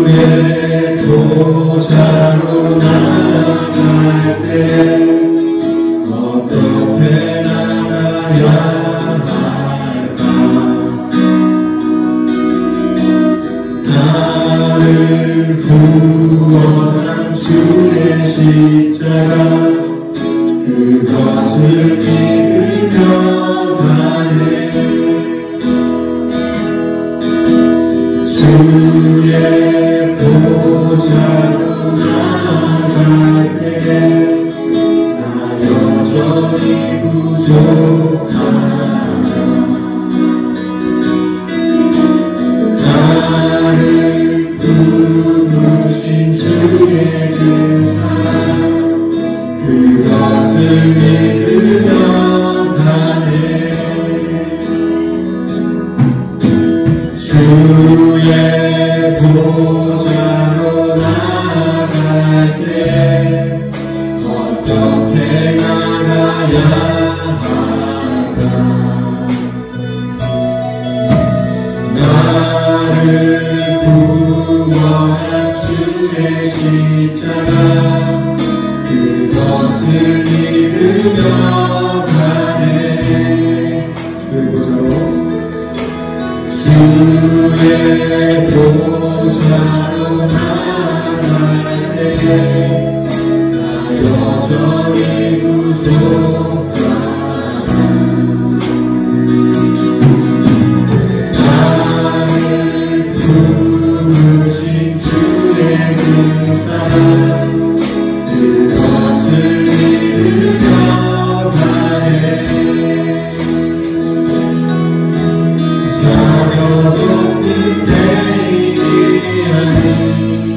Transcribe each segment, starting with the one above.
주의 보좌로 나아갈 때 어떻게 나가야 할까? 나를 구원한 주의 십자가 그것을 믿으며 가네. 주의 보좌로 나아갈 때 나 여전히 부족하다. 나를 부르신 주의 그 사랑 그것을 믿으며 가네. 주의 보좌로 나아갈 때 어떻게 나가야 할까? 나를 구원한 주의 십자가 그것을 믿으며 가네. 주의 보좌로 나아갈 때 나 여전히 부족하다. 나를 부르신 주의 그 사랑 그것을 믿으며 가네. 자녀도 그때 일이 아니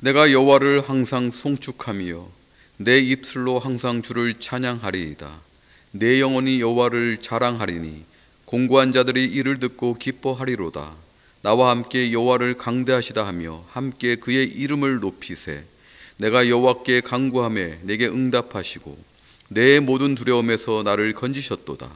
내가 여호와를 항상 송축하며 내 입술로 항상 주를 찬양하리이다. 내 영혼이 여호와를 자랑하리니 공고한 자들이 이를 듣고 기뻐하리로다. 나와 함께 여호와를 강대하시다 하며 함께 그의 이름을 높이세. 내가 여호와께 간구하매 내게 응답하시고 내 모든 두려움에서 나를 건지셨도다.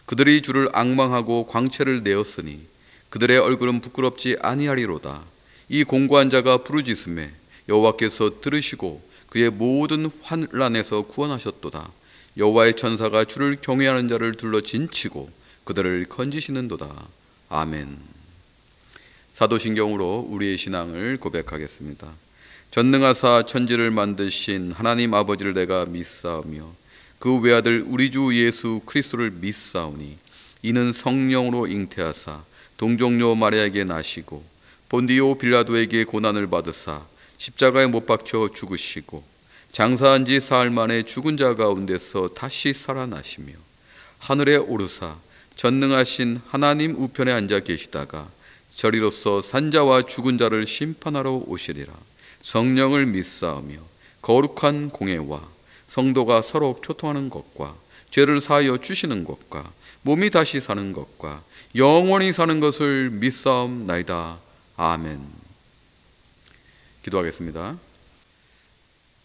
그들이 주를 앙망하고 광채를 내었으니 그들의 얼굴은 부끄럽지 아니하리로다. 이 공고한 자가 부르짖음에 여호와께서 들으시고 그의 모든 환란에서 구원하셨도다. 여호와의 천사가 주를 경외하는 자를 둘러 진치고 그들을 건지시는도다. 아멘. 사도신경으로 우리의 신앙을 고백하겠습니다. 전능하사 천지를 만드신 하나님 아버지를 내가 믿사오며 그 외아들 우리 주 예수 그리스도를 믿사오니 이는 성령으로 잉태하사 동정녀 마리아에게 나시고 본디오 빌라도에게 고난을 받으사 십자가에 못 박혀 죽으시고 장사한 지 사흘 만에 죽은 자 가운데서 다시 살아나시며 하늘에 오르사 전능하신 하나님 우편에 앉아 계시다가 저리로서 산자와 죽은 자를 심판하러 오시리라. 성령을 믿사오며 거룩한 공회와 성도가 서로 교통하는 것과 죄를 사하여 주시는 것과 몸이 다시 사는 것과 영원히 사는 것을 믿사옵나이다. 아멘. 기도하겠습니다.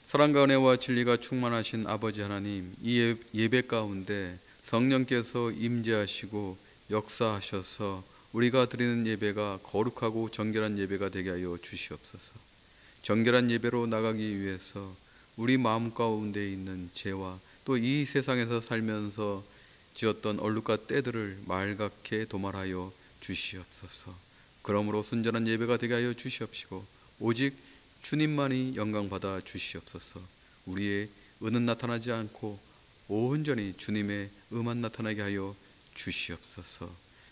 사랑과 은혜와 진리가 충만하신 아버지 하나님, 이 예배 가운데 성령께서 임재하시고 역사하셔서 우리가 드리는 예배가 거룩하고 정결한 예배가 되게 하여 주시옵소서. 정결한 예배로 나가기 위해서 우리 마음 가운데 있는 죄와 또 이 세상에서 살면서 지었던 얼룩과 때들을 맑게 도말하여 주시옵소서. 그러므로 순전한 예배가 되게 하여 주시옵시고 오직 주님만이 영광받아 주시옵소서. 우리의 의는 나타나지 않고 온전히 주님의 의만 나타나게 하여 주시옵소서.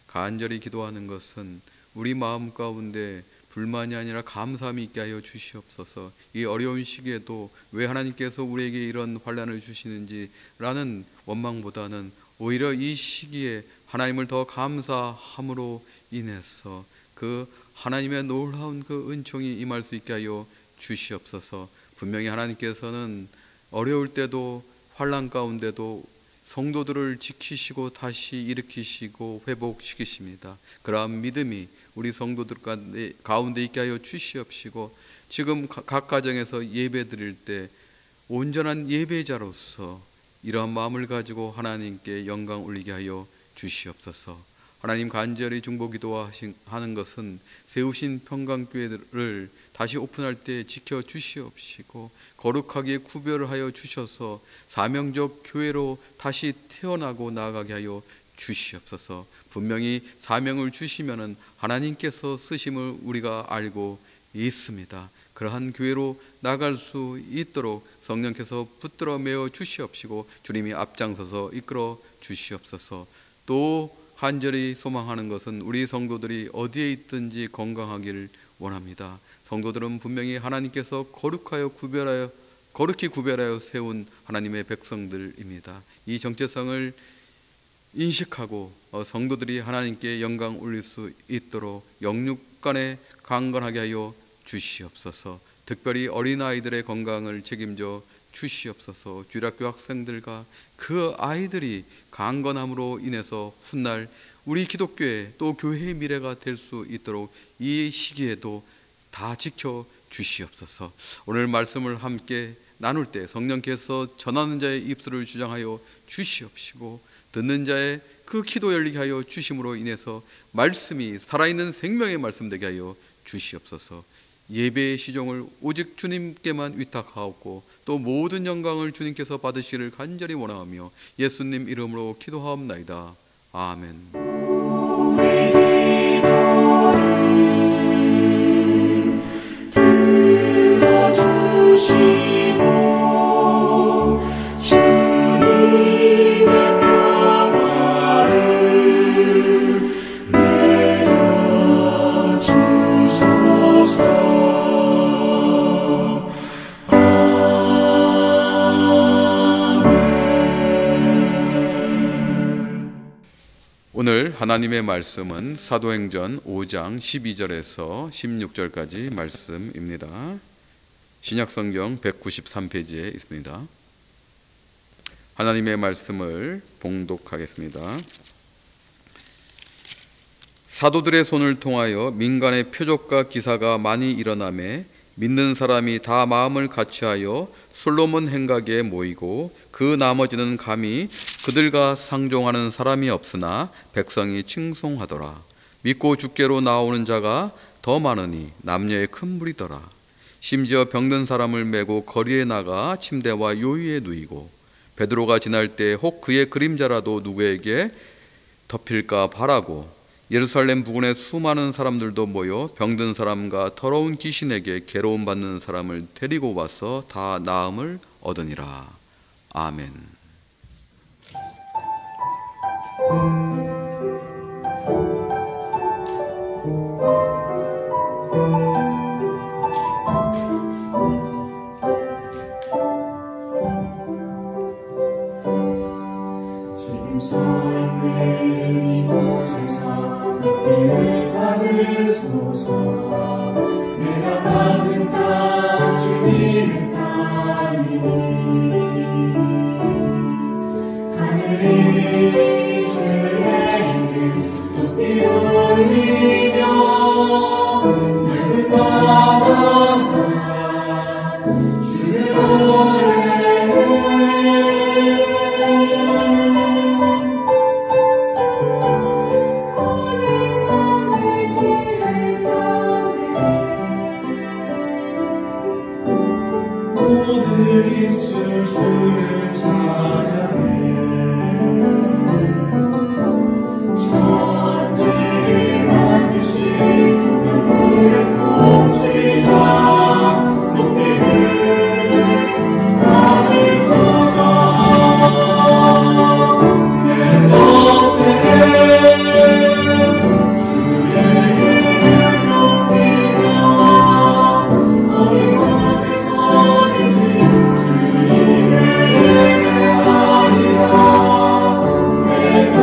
간절히 기도하는 것은 우리 마음 가운데 불만이 아니라 감사함이 있게 하여 주시옵소서. 이 어려운 시기에도 왜 하나님께서 우리에게 이런 환난을 주시는지라는 원망보다는 오히려 이 시기에 하나님을 더 감사함으로 인해서 그 하나님의 놀라운 그 은총이 임할 수 있게 하여 주시옵소서. 분명히 하나님께서는 어려울 때도 환난 가운데도 성도들을 지키시고 다시 일으키시고 회복시키십니다. 그러한 믿음이 우리 성도들 가운데 있게 하여 주시옵시고 지금 각 가정에서 예배 드릴 때 온전한 예배자로서 이러한 마음을 가지고 하나님께 영광 올리게 하여 주시옵소서. 하나님, 간절히 중보 기도하는 것은 세우신 평강교회를 다시 오픈할 때 지켜 주시옵시고 거룩하게 구별하여 주셔서 사명적 교회로 다시 태어나고 나아가게 하여 주시옵소서. 분명히 사명을 주시면은 하나님께서 쓰심을 우리가 알고 있습니다. 그러한 교회로 나갈 수 있도록 성령께서 붙들어 메어 주시옵시고 주님이 앞장서서 이끌어 주시옵소서. 또 간절히 소망하는 것은 우리 성도들이 어디에 있든지 건강하기를 원합니다. 성도들은 분명히 하나님께서 거룩히 구별하여 세운 하나님의 백성들입니다. 이 정체성을 인식하고 성도들이 하나님께 영광 올릴 수 있도록 영육간에 강건하게 하여 주시옵소서. 특별히 어린아이들의 건강을 책임져 주시옵소서. 주일학교 학생들과 그 아이들이 강건함으로 인해서 훗날 우리 기독교회 또 교회의 미래가 될 수 있도록 이 시기에도 다 지켜 주시옵소서. 오늘 말씀을 함께 나눌 때 성령께서 전하는 자의 입술을 주장하여 주시옵시고 듣는 자의 그 기도 열리게 하여 주심으로 인해서 말씀이 살아있는 생명의 말씀 되게 하여 주시옵소서. 예배의 시종을 오직 주님께만 위탁하옵고 또 모든 영광을 주님께서 받으시기를 간절히 원하오며 예수님 이름으로 기도하옵나이다. 아멘. 오늘 하나님의 말씀은 사도행전 5장 12절에서 16절까지 말씀입니다. 신약성경 193페이지에 있습니다. 하나님의 말씀을 봉독하겠습니다. 사도들의 손을 통하여 민간의 표적과 기사가 많이 일어나매 믿는 사람이 다 마음을 같이하여 솔로몬 행각에 모이고 그 나머지는 감히 그들과 상종하는 사람이 없으나 백성이 칭송하더라. 믿고 주께로 나오는 자가 더 많으니 남녀의 큰 무리더라. 심지어 병든 사람을 메고 거리에 나가 침대와 요위에 누이고 베드로가 지날 때 혹 그의 그림자라도 누구에게 덮일까 바라고 예루살렘 부근에 수많은 사람들도 모여 병든 사람과 더러운 귀신에게 괴로움 받는 사람을 데리고 와서 다 나음을 얻으니라. 아멘. 받으소서. 내가 받는 땅 주님의 땅이니 하늘이 주의 이름 높이 올리며 넓은 바다가 주를 노래해. 모든 입술 주를 찬양해. 천지를 만드신 눈물을 훔치자 높이는 받으소서. 내 평생에 주의 이름 높이며 어느 곳에서든지 주님을 예배하리라. 내가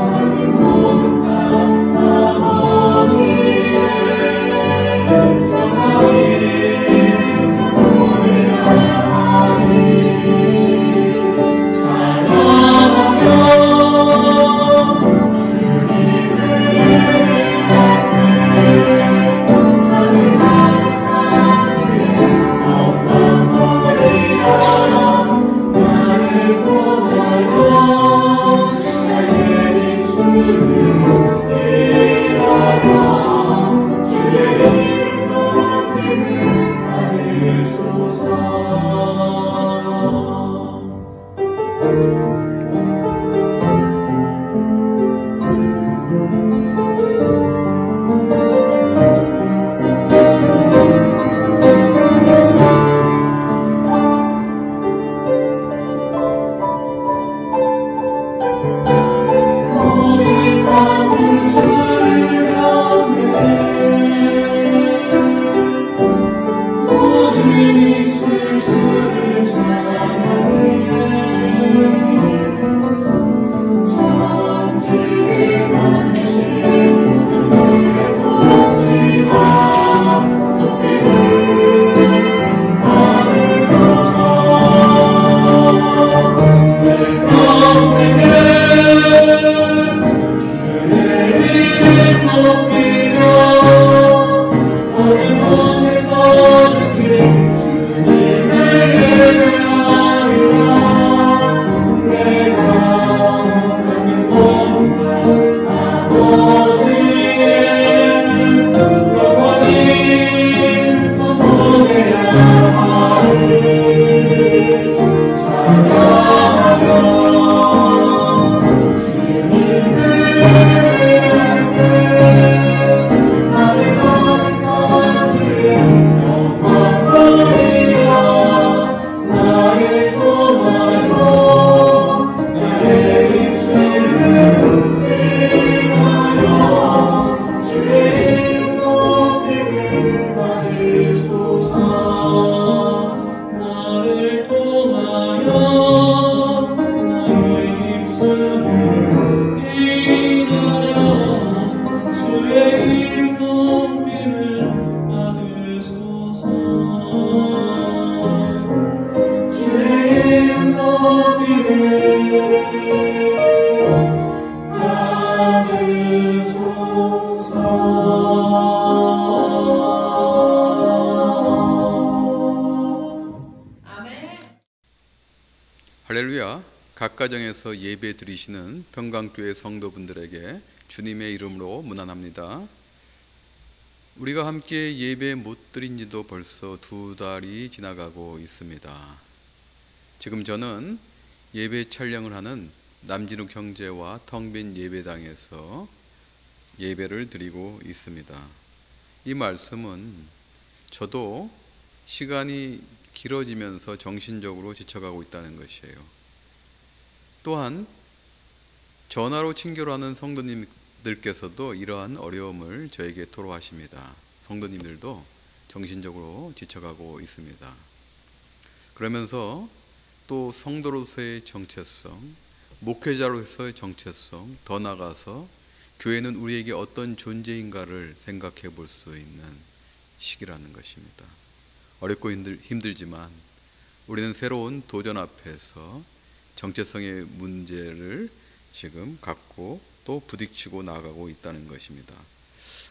받는 모든 땅 아버지의 영광이 선포되라 하리. 찬양하며 주님을 예배하되 하늘 가득하시게 영광 돌리라. 나를 통하여 나의 입술을 인하여 주의 이름 높임을 받으소서. 모든 만물 주를 경배해. 모든 입술 주를 찬양해. 천지를 만드신 눈물을 훔치자 높이는 받으소서. 내 평생에 주의 이름 높이며 어느 곳에서든지 주님을 예배하리라. 내가 받는 모든 땅 아버지의 영원히 선포되라 하리. 찬양하며 주님을 예배하되 하늘 가득하시게 영광 돌리라. 나를 통하여 나의 입술을 인하여 주의 이름 높임을 받으소서. 나를 통하여 나의 입술을 인하여 주의 이름 높임을 받으소서. 주의 이름 높임을 받으소서. 할렐루야. 각 가정에서 예배 드리시는 평강교회 성도분들에게 주님의 이름으로 문안합니다. 우리가 함께 예배 못 드린 지도 벌써 2달이 지나가고 있습니다. 지금 저는 예배 촬영을 하는 남진욱 형제와 텅빈 예배당에서 예배를 드리고 있습니다. 이 말씀은 저도 시간이 길어지면서 정신적으로 지쳐가고 있다는 것이에요. 또한 전화로 친교하는 성도님들께서도 이러한 어려움을 저에게 토로하십니다. 성도님들도 정신적으로 지쳐가고 있습니다. 그러면서 또 성도로서의 정체성, 목회자로서의 정체성, 더 나아가서 교회는 우리에게 어떤 존재인가를 생각해 볼 수 있는 시기라는 것입니다. 어렵고 힘들지만 우리는 새로운 도전 앞에서 정체성의 문제를 지금 갖고 또 부딪히고 나가고 있다는 것입니다.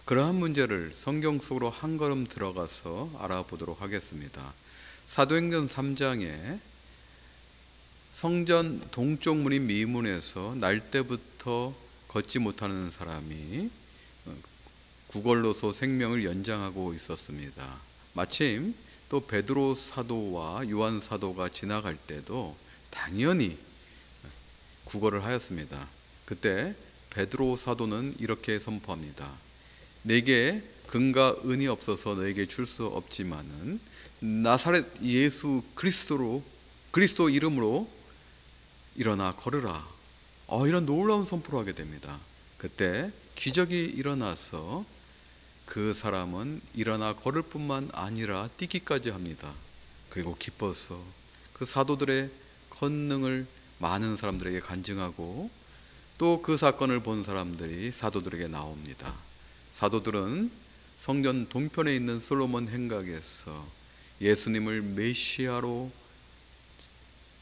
그러한 문제를 성경 속으로 한 걸음 들어가서 알아보도록 하겠습니다. 사도행전 3장에 성전 동쪽 문인 미문에서 날 때부터 걷지 못하는 사람이 구걸로서 생명을 연장하고 있었습니다. 마침 또 베드로 사도와 요한 사도가 지나갈 때도 당연히 구걸을 하였습니다. 그때 베드로 사도는 이렇게 선포합니다. 내게 금과 은이 없어서 너에게 줄 수 없지만은 나사렛 예수 그리스도 이름으로 일어나 걸으라. 이런 놀라운 선포를 하게 됩니다. 그때 기적이 일어나서 그 사람은 일어나 걸을 뿐만 아니라 뛰기까지 합니다. 그리고 기뻐서 그 사도들의 권능을 많은 사람들에게 간증하고 또 그 사건을 본 사람들이 사도들에게 나옵니다. 사도들은 성전 동편에 있는 솔로몬 행각에서 예수님을 메시아로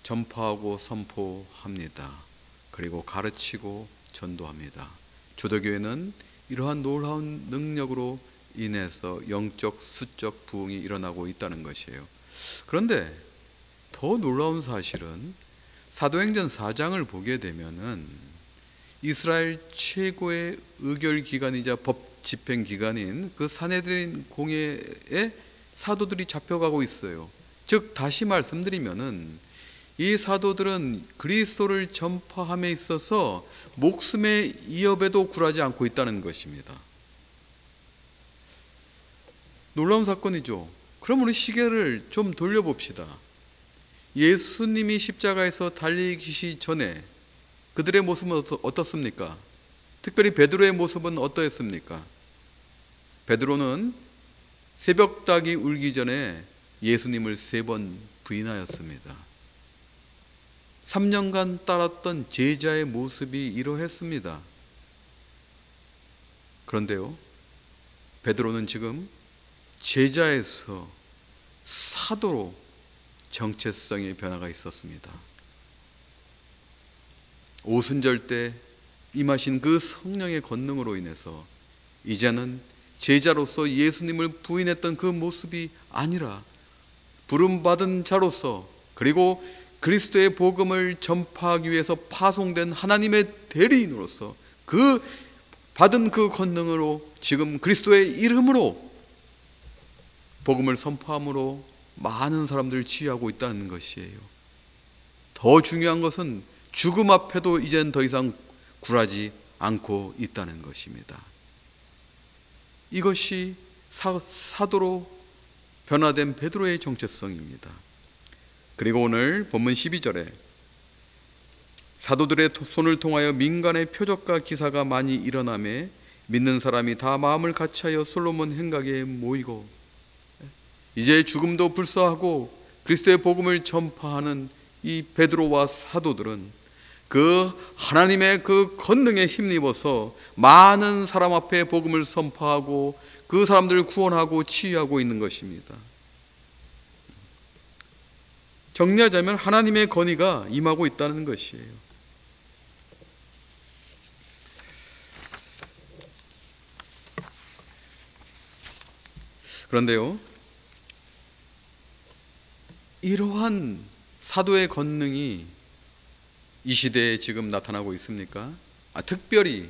전파하고 선포합니다. 그리고 가르치고 전도합니다. 초대교회는 이러한 놀라운 능력으로 인해서 영적 수적 부흥이 일어나고 있다는 것이에요. 그런데 더 놀라운 사실은 사도행전 4장을 보게 되면은 이스라엘 최고의 의결기관이자 법집행기관인 그 산헤드린 공회에 사도들이 잡혀가고 있어요. 즉 다시 말씀드리면은 이 사도들은 그리스도를 전파함에 있어서 목숨의 위협에도 굴하지 않고 있다는 것입니다. 놀라운 사건이죠. 그럼 우리 시계를 좀 돌려봅시다. 예수님이 십자가에서 달리시기 전에 그들의 모습은 어떻습니까? 특별히 베드로의 모습은 어떠했습니까? 베드로는 새벽닭이 울기 전에 예수님을 3번 부인하였습니다. 3년간 따랐던 제자의 모습이 이러했습니다. 그런데요, 베드로는 지금 제자에서 사도로 정체성의 변화가 있었습니다. 오순절 때 임하신 그 성령의 권능으로 인해서 이제는 제자로서 예수님을 부인했던 그 모습이 아니라 부름받은 자로서 그리고 그리스도의 복음을 전파하기 위해서 파송된 하나님의 대리인으로서 그 받은 그 권능으로 지금 그리스도의 이름으로 복음을 선포함으로 많은 사람들을 치유하고 있다는 것이에요. 더 중요한 것은 죽음 앞에도 이젠 더 이상 굴하지 않고 있다는 것입니다. 이것이 사도로 변화된 베드로의 정체성입니다. 그리고 오늘 본문 12절에 사도들의 손을 통하여 민간의 표적과 기사가 많이 일어나매 믿는 사람이 다 마음을 같이하여 솔로몬 행각에 모이고, 이제 죽음도 불사하고 그리스도의 복음을 전파하는 이 베드로와 사도들은 그 하나님의 그 권능에 힘입어서 많은 사람 앞에 복음을 선포하고 그 사람들을 구원하고 치유하고 있는 것입니다. 정리하자면 하나님의 권위가 임하고 있다는 것이에요. 그런데요, 이러한 사도의 권능이 이 시대에 지금 나타나고 있습니까? 특별히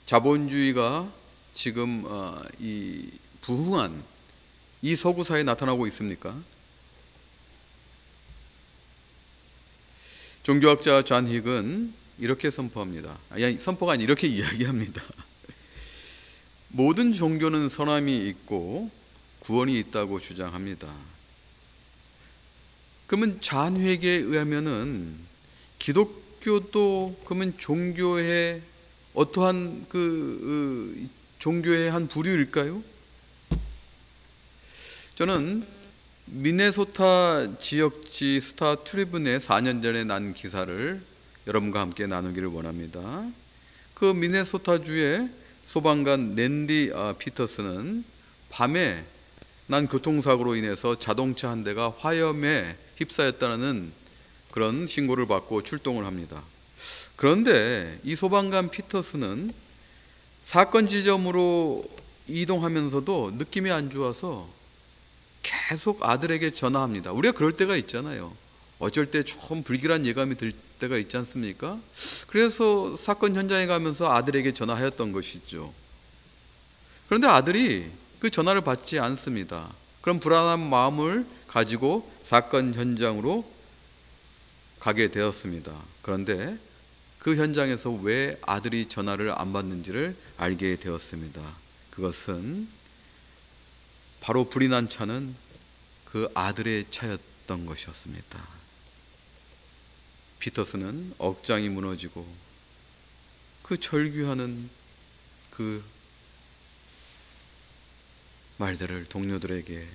자본주의가 지금 이 부흥한 이 서구사회에 나타나고 있습니까? 종교학자 존 힉은 이렇게 선포합니다. 선포가 아니라 이렇게 이야기합니다. 모든 종교는 선함이 있고 구원이 있다고 주장합니다. 그러면 존 힉에 의하면은 기독교도 그러면 종교의 어떠한 그 종교의 한 부류일까요? 저는 미네소타 지역지 스타 트리뷴에 4년 전에 난 기사를 여러분과 함께 나누기를 원합니다. 그 미네소타주의 소방관 랜디 피터스는 밤에 난 교통사고로 인해서 자동차 한 대가 화염에 휩싸였다는 그런 신고를 받고 출동을 합니다. 그런데 이 소방관 피터스는 사건 지점으로 이동하면서도 느낌이 안 좋아서 계속 아들에게 전화합니다. 우리가 그럴 때가 있잖아요. 어쩔 때 좀 불길한 예감이 들 때가 있지 않습니까? 그래서 사건 현장에 가면서 아들에게 전화하였던 것이죠. 그런데 아들이 그 전화를 받지 않습니다. 그럼 불안한 마음을 가지고 사건 현장으로 가게 되었습니다. 그런데 그 현장에서 왜 아들이 전화를 안 받는지를 알게 되었습니다. 그것은 바로 불이 난 차는 그 아들의 차였던 것이었습니다. 피터스는 억장이 무너지고 그 절규하는 그 말들을 동료들에게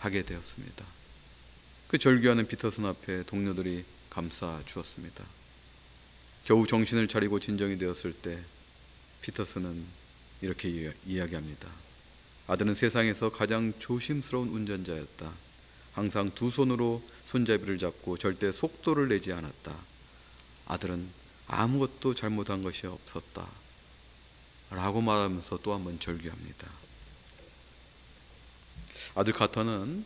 하게 되었습니다. 그 절규하는 피터슨 앞에 동료들이 감싸 주었습니다. 겨우 정신을 차리고 진정이 되었을 때 피터슨은 이렇게 이야기합니다. 아들은 세상에서 가장 조심스러운 운전자였다. 항상 두 손으로 손잡이를 잡고 절대 속도를 내지 않았다. 아들은 아무것도 잘못한 것이 없었다. 라고 말하면서 또 한 번 절규합니다. 아들 카터는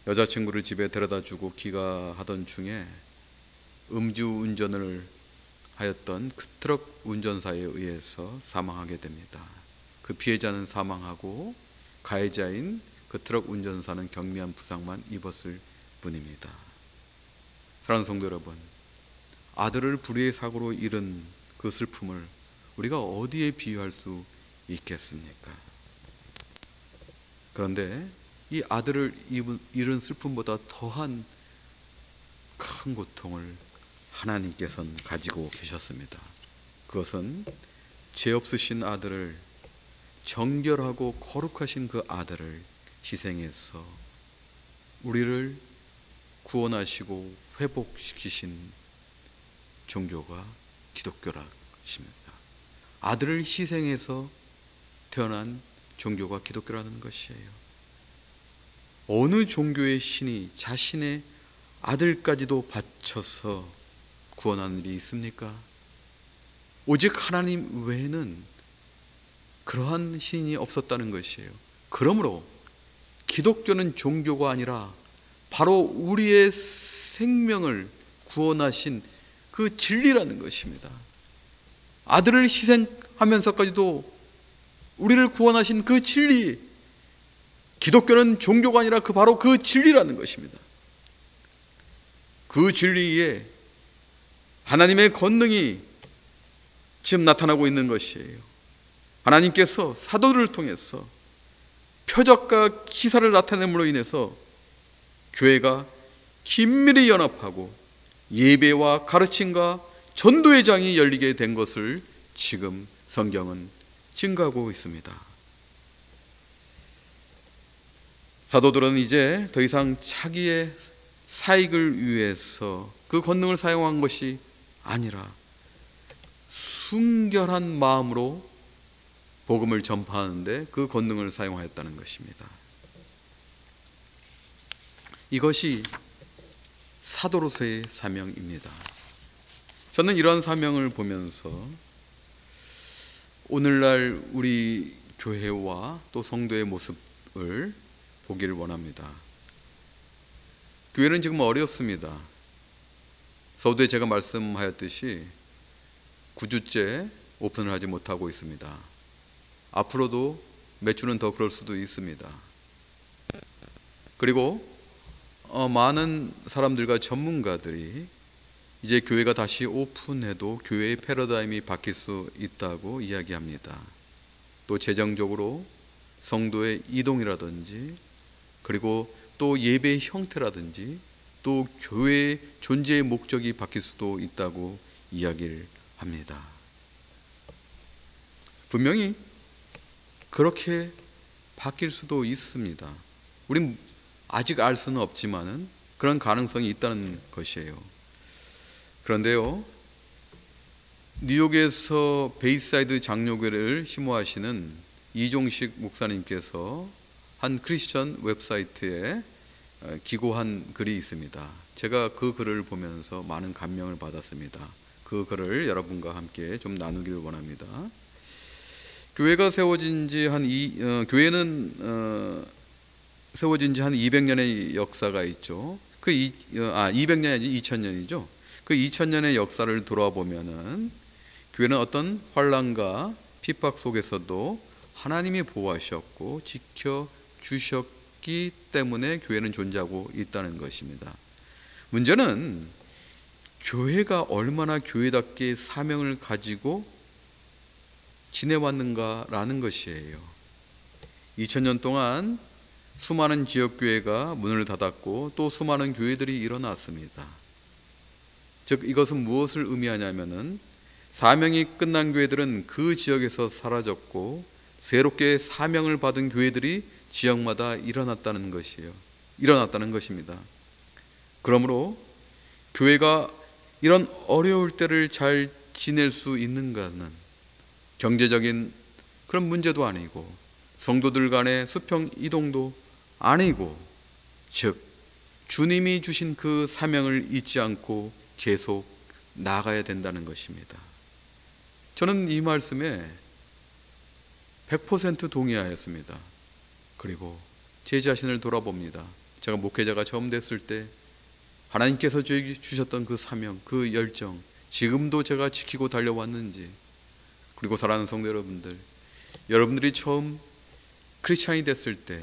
여자친구를 집에 데려다주고 귀가하던 중에 음주운전을 하였던 그 트럭 운전사에 의해서 사망하게 됩니다. 그 피해자는 사망하고 가해자인 그 트럭 운전사는 경미한 부상만 입었을 뿐입니다. 사랑하는 성도 여러분, 아들을 불의의 사고로 잃은 그 슬픔을 우리가 어디에 비유할 수 있겠습니까? 그런데 이 아들을 잃은 슬픔보다 더한 큰 고통을 하나님께서는 가지고 계셨습니다. 그것은 죄 없으신 아들을, 정결하고 거룩하신 그 아들을 희생해서 우리를 구원하시고 회복시키신 종교가 기독교라 것입니다. 아들을 희생해서 태어난 종교가 기독교라는 것이에요. 어느 종교의 신이 자신의 아들까지도 바쳐서 구원하는 일이 있습니까? 오직 하나님 외에는 그러한 신이 없었다는 것이에요. 그러므로 기독교는 종교가 아니라 바로 우리의 생명을 구원하신 그 진리라는 것입니다. 아들을 희생하면서까지도 우리를 구원하신 그 진리, 기독교는 종교가 아니라 바로 그 진리라는 것입니다. 그 진리에 하나님의 권능이 지금 나타나고 있는 것이에요. 하나님께서 사도들을 통해서 표적과 기사를 나타냄으로 인해서 교회가 긴밀히 연합하고 예배와 가르침과 전도의 장이 열리게 된 것을 지금 성경은 증거하고 있습니다. 사도들은 이제 더 이상 자기의 사익을 위해서 그 권능을 사용한 것이 아니라 순결한 마음으로 복음을 전파하는데 그 권능을 사용하였다는 것입니다. 이것이 사도로서의 사명입니다. 저는 이런 사명을 보면서 오늘날 우리 교회와 또 성도의 모습을 보기를 원합니다. 교회는 지금 어렵습니다. 서두에 제가 말씀하였듯이 9주째 오픈을 하지 못하고 있습니다. 앞으로도 몇 주는 더 그럴 수도 있습니다. 그리고 많은 사람들과 전문가들이 이제 교회가 다시 오픈해도 교회의 패러다임이 바뀔 수 있다고 이야기합니다. 또 재정적으로 성도의 이동이라든지 그리고 또 예배의 형태라든지 또 교회의 존재의 목적이 바뀔 수도 있다고 이야기를 합니다. 분명히 그렇게 바뀔 수도 있습니다. 우린 아직 알 수는 없지만은 그런 가능성이 있다는 것이에요. 그런데요, 뉴욕에서 베이사이드 장로교회를 심호하시는 이종식 목사님께서 한 크리스천 웹사이트에 기고한 글이 있습니다. 제가 그 글을 보면서 많은 감명을 받았습니다. 그 글을 여러분과 함께 좀 나누기를 원합니다. 교회가 세워진 지 교회는 세워진 지 한 200년의 역사가 있죠. 200년이 아니죠. 2000년이죠. 그 2000년의 역사를 돌아보면은 교회는 어떤 환난과 핍박 속에서도 하나님이 보호하셨고 지켜주셨기 때문에 교회는 존재하고 있다는 것입니다. 문제는 교회가 얼마나 교회답게 사명을 가지고 지내왔는가라는 것이에요. 2000년 동안 수많은 지역교회가 문을 닫았고 또 수많은 교회들이 일어났습니다. 즉 이것은 무엇을 의미하냐면은 사명이 끝난 교회들은 그 지역에서 사라졌고 새롭게 사명을 받은 교회들이 지역마다 일어났다는 것입니다. 그러므로 교회가 이런 어려울 때를 잘 지낼 수 있는가는 경제적인 그런 문제도 아니고 성도들 간의 수평 이동도 아니고, 즉 주님이 주신 그 사명을 잊지 않고 계속 나가야 된다는 것입니다. 저는 이 말씀에 100% 동의하였습니다. 그리고 제 자신을 돌아봅니다. 제가 목회자가 처음 됐을 때 하나님께서 저에게 주셨던 그 사명, 그 열정, 지금도 제가 지키고 달려왔는지, 그리고 사랑하는 성도 여러분들, 여러분들이 처음 크리스찬이 됐을 때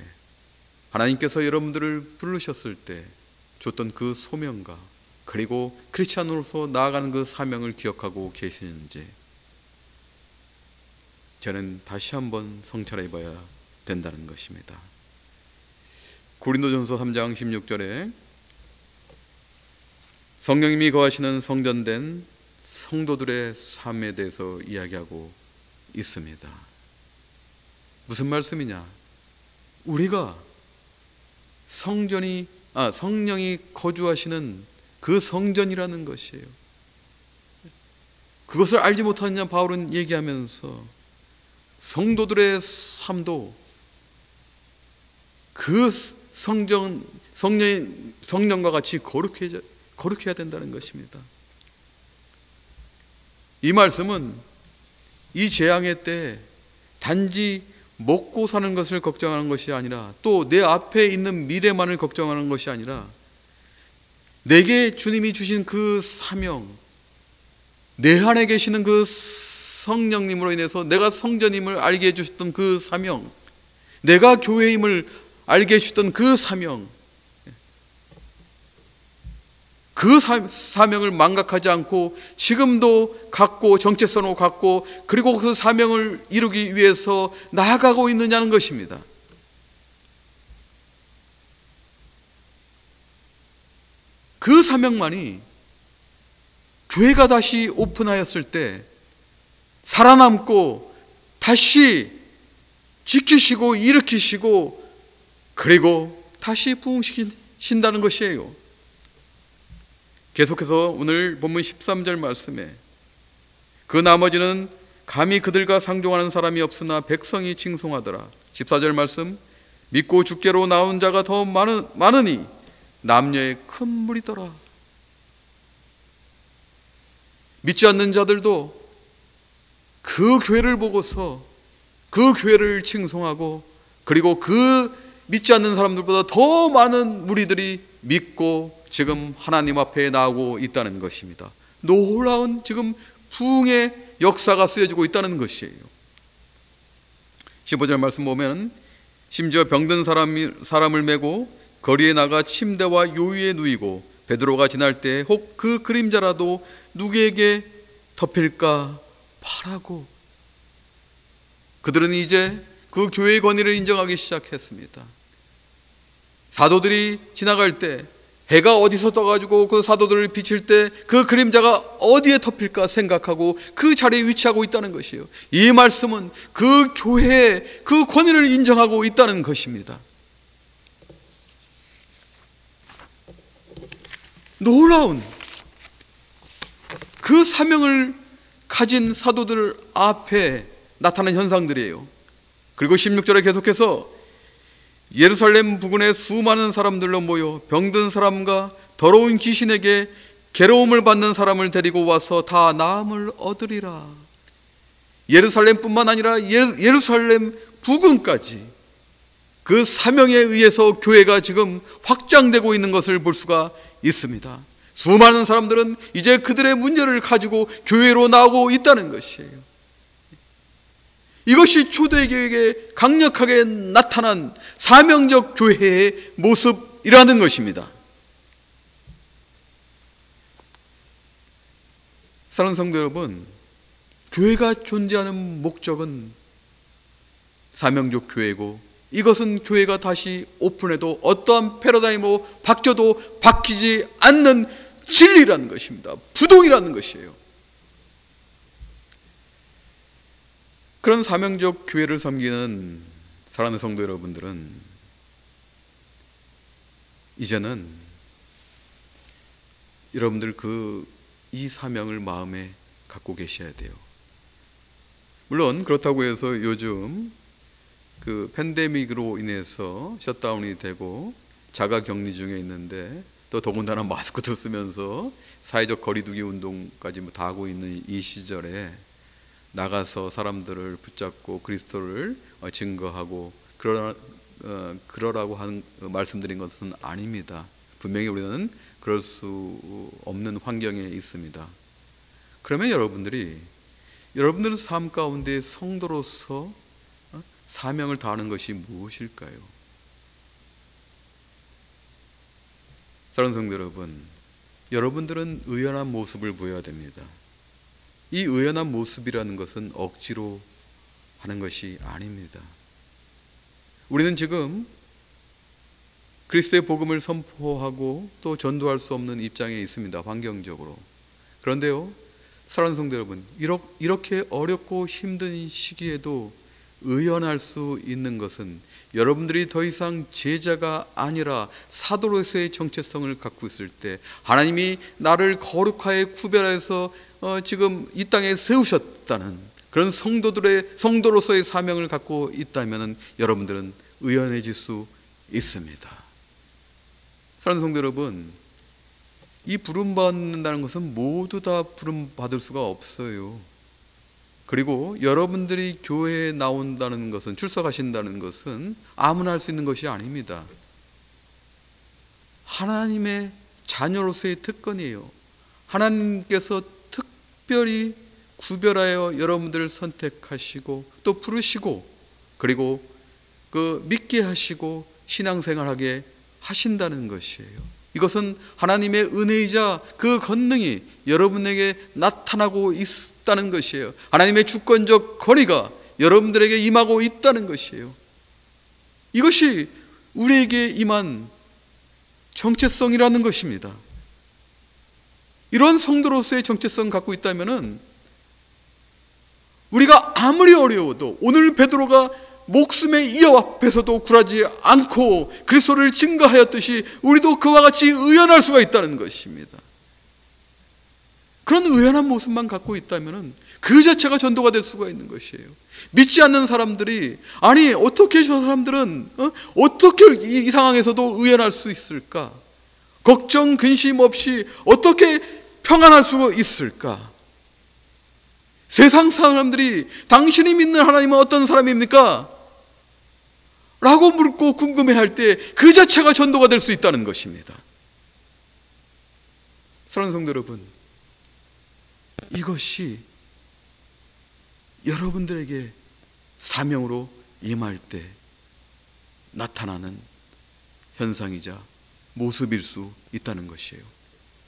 하나님께서 여러분들을 부르셨을 때 줬던 그 소명과 그리고 크리스찬으로서 나아가는 그 사명을 기억하고 계시는지 저는 다시 한번 성찰해 봐야 된다는 것입니다. 고린도전서 3장 16절에 성령님이 거하시는 성전된 성도들의 삶에 대해서 이야기하고 있습니다. 무슨 말씀이냐? 우리가 성령이 거주하시는 그 성전이라는 것이에요. 그것을 알지 못하느냐 바울은 얘기하면서 성도들의 삶도 그 성령과 같이 거룩해야 된다는 것입니다. 이 말씀은 이 재앙의 때 단지 먹고 사는 것을 걱정하는 것이 아니라 또 내 앞에 있는 미래만을 걱정하는 것이 아니라 내게 주님이 주신 그 사명, 내 안에 계시는 그 성령님으로 인해서 내가 성전임을 알게 해주셨던 그 사명, 내가 교회임을 알게 해주셨던 그 사명, 그 사명을 망각하지 않고 지금도 갖고 정체성으로 갖고 그리고 그 사명을 이루기 위해서 나아가고 있느냐는 것입니다. 그 사명만이 교회가 다시 오픈하였을 때 살아남고 다시 지키시고 일으키시고 그리고 다시 부흥시킨다는 것이에요. 계속해서 오늘 본문 13절 말씀에 그 나머지는 감히 그들과 상종하는 사람이 없으나 백성이 칭송하더라. 14절 말씀, 믿고 주께로 나온 자가 더 많으니 남녀의 큰 무리더라. 믿지 않는 자들도 그 교회를 보고서 그 교회를 칭송하고 그리고 그 믿지 않는 사람들보다 더 많은 무리들이 믿고 지금 하나님 앞에 나오고 있다는 것입니다. 놀라운 지금 부흥의 역사가 쓰여지고 있다는 것이에요. 15절 말씀 보면 심지어 병든 사람을 메고 거리에 나가 침대와 요위에 누이고 베드로가 지날 때 혹 그 그림자라도 누구에게 덮일까 바라고. 그들은 이제 그 교회의 권위를 인정하기 시작했습니다. 사도들이 지나갈 때 해가 어디서 떠가지고 그 사도들을 비칠 때 그 그림자가 어디에 덮일까 생각하고 그 자리에 위치하고 있다는 것이에요. 이 말씀은 그 교회의 그 권위를 인정하고 있다는 것입니다. 놀라운 그 사명을 가진 사도들 앞에 나타난 현상들이에요. 그리고 16절에 계속해서 예루살렘 부근에 수많은 사람들로 모여 병든 사람과 더러운 귀신에게 괴로움을 받는 사람을 데리고 와서 다 나음을 얻으리라. 예루살렘뿐만 아니라 예루살렘 부근까지 그 사명에 의해서 교회가 지금 확장되고 있는 것을 볼 수가 있습니다. 수많은 사람들은 이제 그들의 문제를 가지고 교회로 나오고 있다는 것이에요. 이것이 초대교회에 강력하게 나타난 사명적 교회의 모습이라는 것입니다. 사랑하는 성도 여러분, 교회가 존재하는 목적은 사명적 교회고, 이것은 교회가 다시 오픈해도 어떠한 패러다임으로 바뀌어도 바뀌지 않는 진리라는 것입니다. 부동이라는 것이에요. 그런 사명적 교회를 섬기는 사랑하는 성도 여러분들은 이제는 여러분들 이 사명을 마음에 갖고 계셔야 돼요. 물론 그렇다고 해서 요즘 그 팬데믹으로 인해서 셧다운이 되고 자가 격리 중에 있는데, 또 더군다나 마스크도 쓰면서 사회적 거리두기 운동까지 다 하고 있는 이 시절에 나가서 사람들을 붙잡고 그리스도를 증거하고 그러라고 말씀드린 것은 아닙니다. 분명히 우리는 그럴 수 없는 환경에 있습니다. 그러면 여러분들 삶 가운데 성도로서 사명을 다하는 것이 무엇일까요? 사랑하는 성도 여러분, 여러분들은 의연한 모습을 보여야 됩니다. 이 의연한 모습이라는 것은 억지로 하는 것이 아닙니다. 우리는 지금 그리스도의 복음을 선포하고 또 전도할 수 없는 입장에 있습니다. 환경적으로. 그런데요, 사랑하는 성도 여러분, 이렇게 어렵고 힘든 시기에도 의연할 수 있는 것은 여러분들이 더 이상 제자가 아니라 사도로서의 정체성을 갖고 있을 때, 하나님이 나를 거룩하게 구별해서 지금 이 땅에 세우셨다는 그런 성도로서의 사명을 갖고 있다면 여러분들은 의연해질 수 있습니다. 사랑하는 성도 여러분, 이 부름받는다는 것은 모두 다 부름받을 수가 없어요. 그리고 여러분들이 교회에 나온다는 것은, 출석하신다는 것은 아무나 할 수 있는 것이 아닙니다. 하나님의 자녀로서의 특권이에요. 하나님께서 특별히 구별하여 여러분들을 선택하시고 또 부르시고, 그리고 믿게 하시고 신앙생활하게 하신다는 것이에요. 이것은 하나님의 은혜이자 그 권능이 여러분에게 나타나고 있다는 것이에요. 하나님의 주권적 권위가 여러분들에게 임하고 있다는 것이에요. 이것이 우리에게 임한 정체성이라는 것입니다. 이런 성도로서의 정체성 갖고 있다면 우리가 아무리 어려워도, 오늘 베드로가 목숨의 위협 앞에서도 굴하지 않고 그리스도를 증거하였듯이 우리도 그와 같이 의연할 수가 있다는 것입니다. 그런 의연한 모습만 갖고 있다면 그 자체가 전도가 될 수가 있는 것이에요. 믿지 않는 사람들이, 아니 어떻게 저 사람들은 어떻게 이 상황에서도 의연할 수 있을까? 걱정 근심 없이 어떻게 평안할 수 있을까? 세상 사람들이 당신이 믿는 하나님은 어떤 사람입니까? 라고 묻고 궁금해할 때 그 자체가 전도가 될 수 있다는 것입니다. 사랑하는 성도 여러분, 이것이 여러분들에게 사명으로 임할 때 나타나는 현상이자 모습일 수 있다는 것이에요.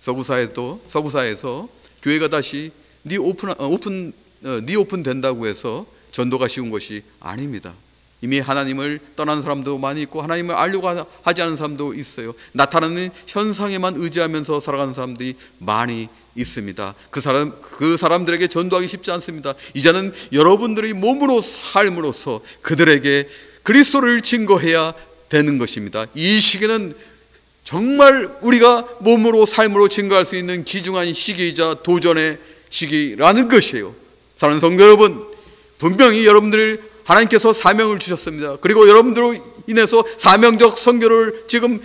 서구사에서 교회가 다시 오픈 된다고 해서 전도가 쉬운 것이 아닙니다. 이미 하나님을 떠난 사람도 많이 있고 하나님을 알려고 하지 않은 사람도 있어요. 나타나는 현상에만 의지하면서 살아가는 사람들이 많이 있습니다. 그 사람들에게 전도하기 쉽지 않습니다. 이제는 여러분들이 몸으로 삶으로써 그들에게 그리스도를 증거해야 되는 것입니다. 이 시기는 정말 우리가 몸으로 삶으로 증거할 수 있는 귀중한 시기이자 도전의 하시기라는 것이에요. 사랑하는 성도 여러분, 분명히 여러분들 하나님께서 사명을 주셨습니다. 그리고 여러분들로 인해서 사명적 선교를 지금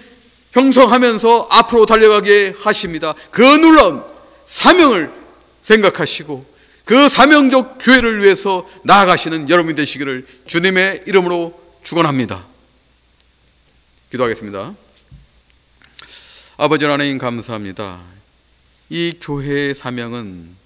형성하면서 앞으로 달려가게 하십니다. 그 놀라운 사명을 생각하시고 그 사명적 교회를 위해서 나아가시는 여러분이 되시기를 주님의 이름으로 축원합니다. 기도하겠습니다. 아버지 하나님 감사합니다. 이 교회의 사명은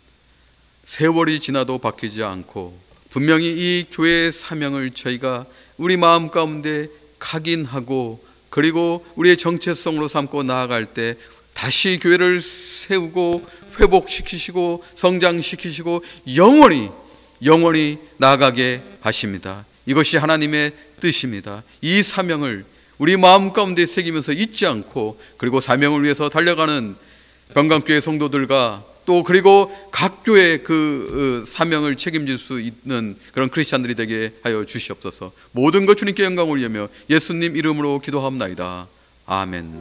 세월이 지나도 바뀌지 않고 분명히 이 교회의 사명을 저희가 우리 마음 가운데 각인하고 그리고 우리의 정체성으로 삼고 나아갈 때 다시 교회를 세우고 회복시키시고 성장시키시고 영원히 나아가게 하십니다. 이것이 하나님의 뜻입니다. 이 사명을 우리 마음 가운데 새기면서 잊지 않고 그리고 사명을 위해서 달려가는 병강교회 성도들과 또 그리고 각 교회의 그 사명을 책임질 수 있는 그런 크리스찬들이 되게 하여 주시옵소서. 모든 것 주님께 영광 올리며 예수님 이름으로 기도하옵나이다. 아멘.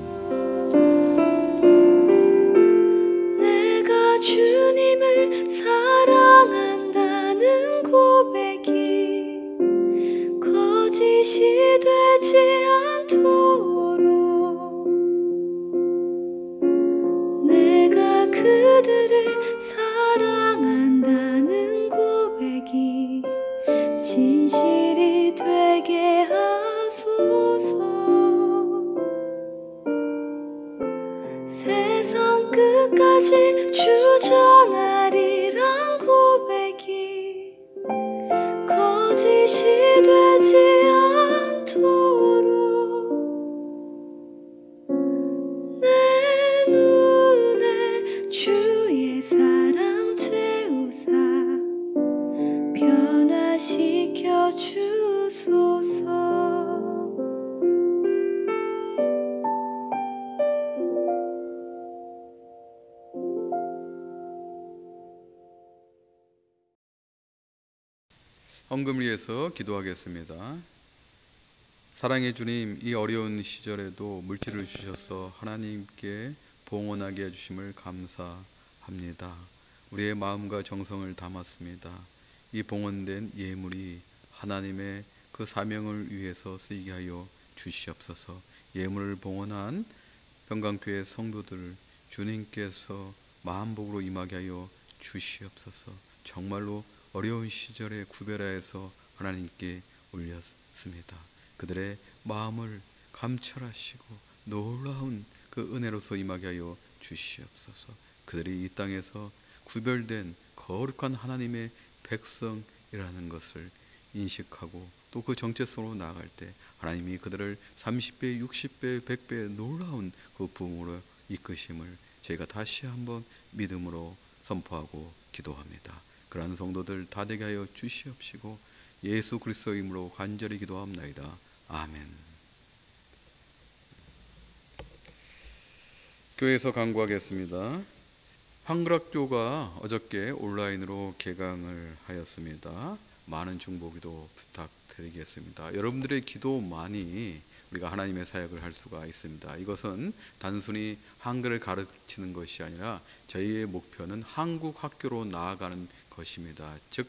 내가 주님을 사랑한다는 고백이 거짓이 되지 않도록 내가 그들을 사랑한다는 고백이 진실이 되게 하소서. 세상 끝까지 주전하리란 고백이 거짓이 되지 않도록 내 눈에 주의 사랑 채우사 변화시켜 주소서. 헌금을 위해서 기도하겠습니다. 사랑의 주님, 이 어려운 시절에도 물질을 주셔서 하나님께 봉헌하게 해주심을 감사합니다. 우리의 마음과 정성을 담았습니다. 이 봉헌된 예물이 하나님의 그 사명을 위해서 쓰이게 하여 주시옵소서. 예물을 봉헌한 병강교회 성도들 주님께서 마음복으로 임하게 하여 주시옵소서. 정말로 어려운 시절에 구별하여서 하나님께 올렸습니다. 그들의 마음을 감찰하시고 놀라운 그 은혜로서 임하게 하여 주시옵소서. 그들이 이 땅에서 구별된 거룩한 하나님의 백성이라는 것을 인식하고 또 그 정체성으로 나아갈 때 하나님이 그들을 30배, 60배, 100배의 놀라운 그 부흥으로 이끄심을 저희가 다시 한번 믿음으로 선포하고 기도합니다. 그러한 성도들 다 되게 하여 주시옵시고 예수 그리스도의 이름으로 간절히 기도합나이다. 아멘. 교회에서 간구하겠습니다. 한글학교가 어저께 온라인으로 개강을 하였습니다. 많은 중보기도 부탁드리겠습니다. 여러분들의 기도만이 우리가 하나님의 사역을 할 수가 있습니다. 이것은 단순히 한글을 가르치는 것이 아니라 저희의 목표는 한국 학교로 나아가는 것입니다. 즉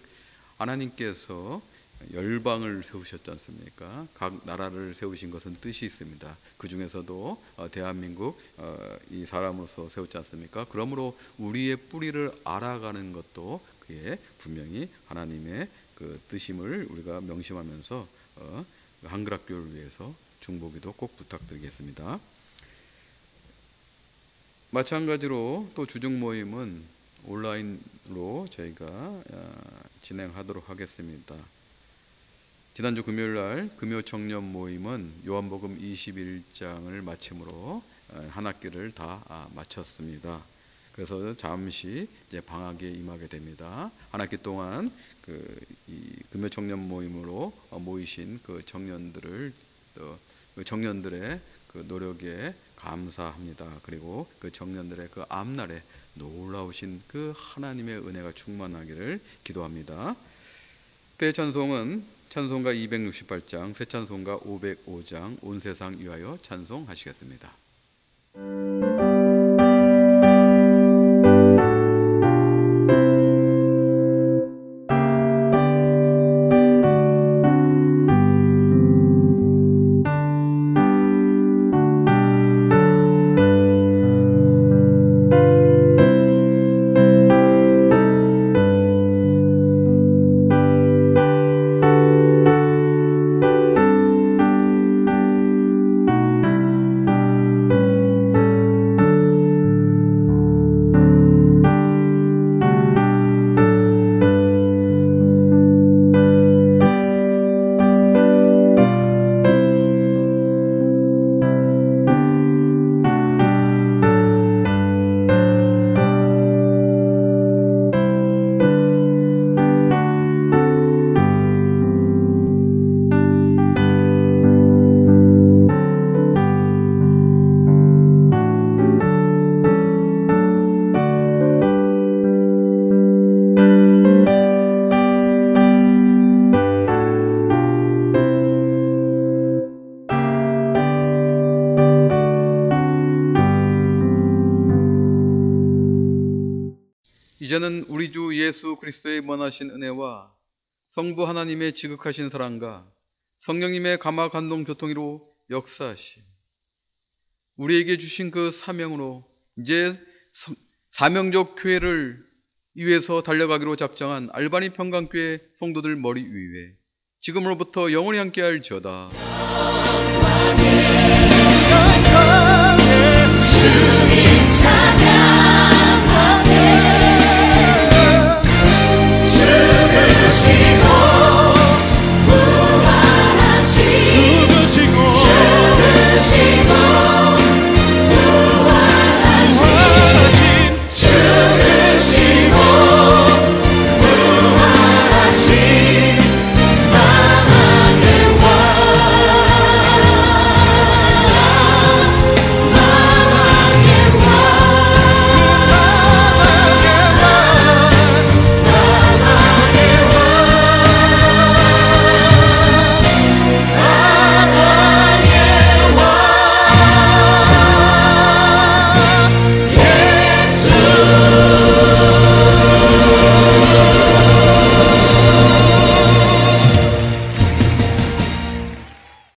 하나님께서 열방을 세우셨지 않습니까? 각 나라를 세우신 것은 뜻이 있습니다. 그 중에서도 대한민국 이 사람으로서 세웠지 않습니까? 그러므로 우리의 뿌리를 알아가는 것도 그게 분명히 하나님의 그 뜻임을 우리가 명심하면서 한글학교를 위해서 중보기도 꼭 부탁드리겠습니다. 마찬가지로 또 주중 모임은 온라인으로 저희가 진행하도록 하겠습니다. 지난주 금요일날 금요 청년 모임은 요한복음 21장을 마침으로 한 학기를 다 마쳤습니다. 그래서 잠시 이제 방학에 임하게 됩니다. 한 학기 동안 이 금요 청년 모임으로 모이신 그 청년들을 그 청년들의 그 노력에 감사합니다. 그리고 그 청년들의 그 앞날에 놀라우신 그 하나님의 은혜가 충만하기를 기도합니다. 배 찬송은 찬송가 268장, 새 찬송가 505장, 온 세상 위하여 찬송하시겠습니다. 이제는 우리 주 예수 그리스도의 원하신 은혜와 성부 하나님의 지극하신 사랑과 성령님의 감화 감동 교통으로 역사하시 우리에게 주신 그 사명으로 이제 사명적 교회를 위해서 달려가기로 작정한 알바니 평강교회 성도들 머리 위에 지금으로부터 영원히 함께할지어다. 주님